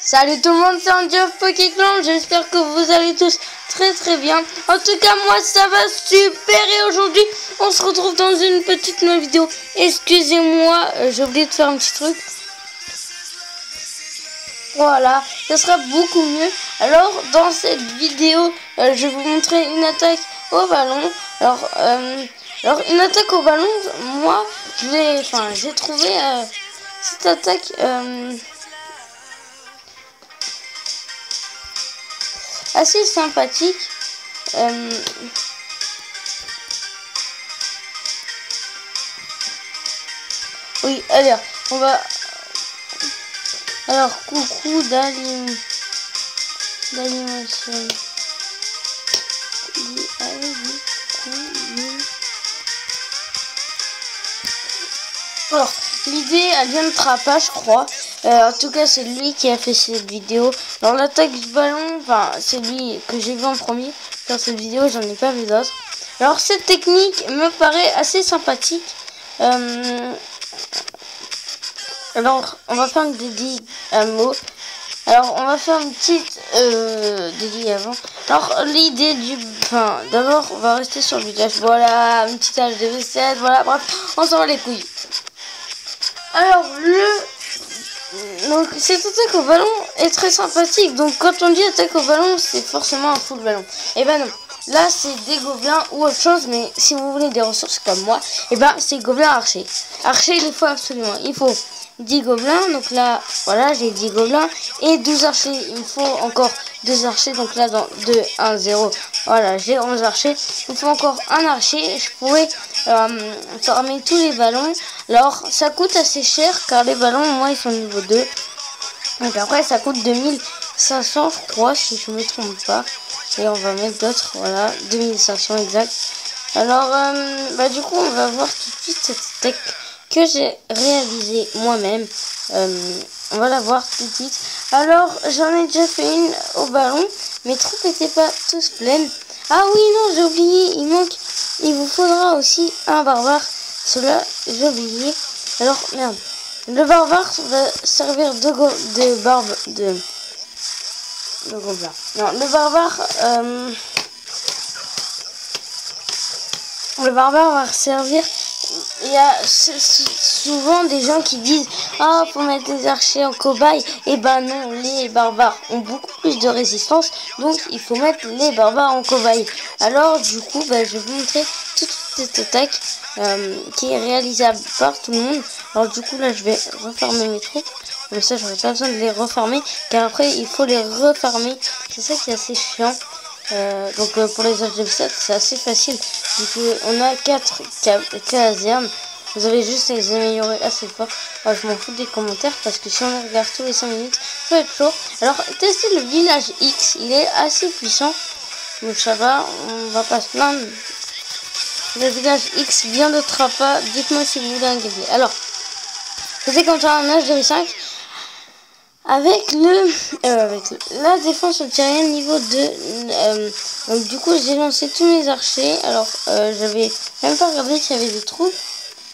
Salut tout le monde, c'est Andy of Pokéclan, j'espère que vous allez tous très bien. En tout cas, moi ça va super et aujourd'hui, on se retrouve dans une petite nouvelle vidéo. Excusez-moi, j'ai oublié de faire un petit truc. Voilà, ça sera beaucoup mieux. Alors, dans cette vidéo, je vais vous montrer une attaque au ballon. Alors une attaque au ballon, moi, j'ai trouvé cette attaque... assez sympathique. Oui, alors on va. Alors coucou d'animation. Alors l'idée elle vient de Trappa, je crois. En tout cas c'est lui qui a fait cette vidéo. Alors l'attaque du ballon, enfin c'est lui que j'ai vu en premier dans cette vidéo, j'en ai pas vu d'autres. Alors cette technique me paraît assez sympathique. Alors on va faire une dédie à mots. Alors on va faire une petite dédie avant. Alors l'idée du... Enfin d'abord on va rester sur le village. Voilà, une petite tâche de vaisselle, voilà, bref, on s'en va les couilles. Alors donc cette attaque au ballon est très sympathique. Donc quand on dit attaque au ballon, c'est forcément un full ballon. Et ben non, là c'est des gobelins ou autre chose. Mais si vous voulez des ressources comme moi, et ben c'est gobelins archer. Archer il faut absolument, il faut 10 gobelins. Donc là voilà, j'ai 10 gobelins et 12 archers. Il me faut encore 2 archers. Donc là dans 2, 1, 0, voilà, j'ai 11 archers. Il me faut encore un archer. Je pourrais farmer tous les ballons. Alors ça coûte assez cher car les ballons moi ils sont niveau 2. Donc après ça coûte 2500 je crois si je me trompe pas. Et on va mettre d'autres, voilà, 2500 exact. Alors du coup on va voir tout de suite cette attaque que j'ai réalisée moi-même. On va la voir tout de suite. Alors j'en ai déjà fait une au ballon. Mes troupes n'étaient pas tous pleines. Ah oui non j'ai oublié, il vous faudra aussi un barbare. Cela j'ai oublié. Alors merde. Le barbare va servir de gobelin. Non, le barbare va servir. Il y a souvent des gens qui disent ah faut mettre les archers en cobaye. Et ben non, les barbares ont beaucoup plus de résistance, donc il faut mettre les barbares en cobaye. Alors du coup je vais vous montrer toute cette attaque qui est réalisable par tout le monde. Alors du coup là je vais refarmer mes troupes. Comme ça j'aurai pas besoin de les refarmer car après il faut les refarmer. C'est ça qui est assez chiant. Donc pour les H7 c'est assez facile vu qu'on a 4 casernes. Vous avez juste à les améliorer assez fort. Alors, je m'en fous des commentaires parce que si on les regarde tous les 5 minutes ça va être chaud. Alors testez le village X, il est assez puissant. Donc ça va, on va pas se plaindre. Le village X vient de Trappa. Dites-moi si vous voulez un gameplay. Alors c'est comme ça un H5 avec la défense antirienne niveau 2. Donc du coup j'ai lancé tous mes archers. Alors j'avais même pas regardé s'il y avait des troupes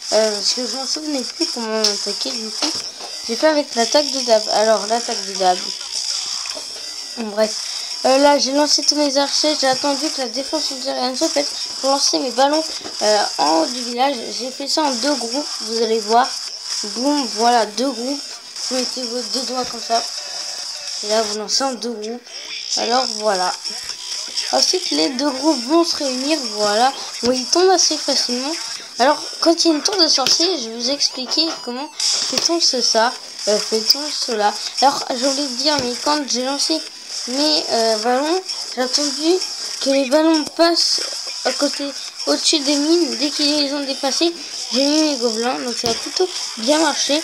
parce que je m'en souvenais plus comment attaquer. Du coup j'ai fait avec l'attaque de Dab. Alors l'attaque de Dab, bref, là j'ai lancé tous mes archers. J'ai attendu que la défense antirienne se fasse pour lancer mes ballons en haut du village. J'ai fait ça en 2 groupes, vous allez voir. Boum, voilà, 2 groupes. Vous mettez vos 2 doigts comme ça. Et là, vous lancez en 2 groupes. Alors, voilà. Ensuite, les 2 groupes vont se réunir. Voilà. Bon, ils tombent assez facilement. Alors, quand il y a une tour de sorcier, je vais vous expliquer comment fait-on ça. Fait-on cela. Alors, j'ai oublié de dire, mais quand j'ai lancé mes ballons, j'ai attendu que les ballons passent à côté, au-dessus des mines. Dès qu'ils les ont dépassés, j'ai mis mes gobelins. Donc, ça a plutôt bien marché.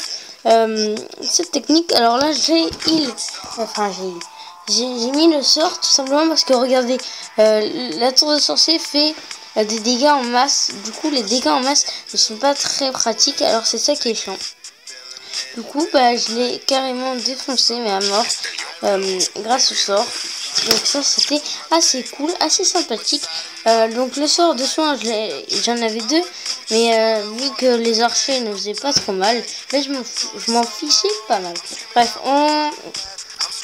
Cette technique, alors là j'ai mis le sort tout simplement parce que regardez, la tour de sorcier fait des dégâts en masse. Du coup les dégâts en masse ne sont pas très pratiques, alors c'est ça qui est chiant. Du coup je l'ai carrément défoncé mais à mort grâce au sort. Donc ça c'était assez cool, assez sympathique. Donc le sort de soin j'en avais 2. Mais vu que les archers ne faisaient pas trop mal, là je m'en fichais pas mal. Bref,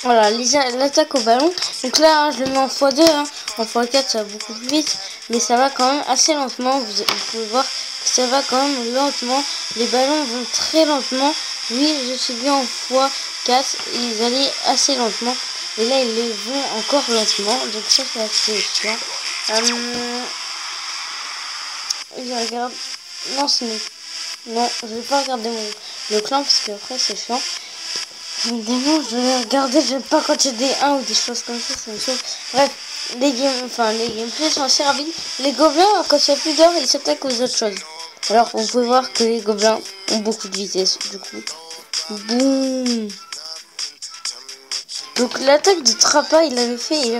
Voilà, l'attaque au ballon. Donc là, hein, je le mets en x2. Hein. En x4, ça va beaucoup plus vite. Mais ça va quand même assez lentement. Vous pouvez voir que ça va quand même lentement. Les ballons vont très lentement. Oui, je suis bien en x4. Ils allaient assez lentement. Et là, ils les vont encore lentement. Donc ça, c'est assez chiant. Je regarde. Non, non, je vais pas regarder le clan parce qu'après, c'est chiant. Évidemment, je vais regarder, j'aime pas quand il y a des 1 ou des choses comme ça me saoule. Bref, les gameplays sont assez rapides. Les gobelins, quand il n'y a plus d'or, ils s'attaquent aux autres choses. Alors, vous pouvez voir que les gobelins ont beaucoup de vitesse, du coup. Boum. Donc, l'attaque de Trappa, il avait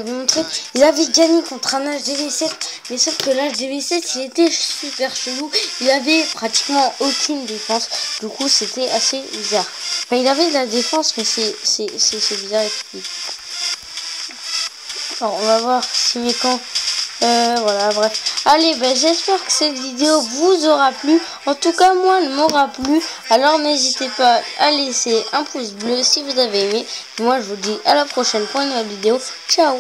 montré, il avait gagné contre un HDV7. Mais sauf que l'HDV7, il était super chelou. Il avait pratiquement aucune défense. Du coup, c'était assez bizarre. Enfin, il avait de la défense, mais c'est bizarre. Alors, on va voir si mes camps... voilà, bref. Allez, ben, j'espère que cette vidéo vous aura plu. En tout cas, moi, elle m'aura plu. Alors, n'hésitez pas à laisser un pouce bleu si vous avez aimé. Moi, je vous dis à la prochaine pour une nouvelle vidéo. Ciao!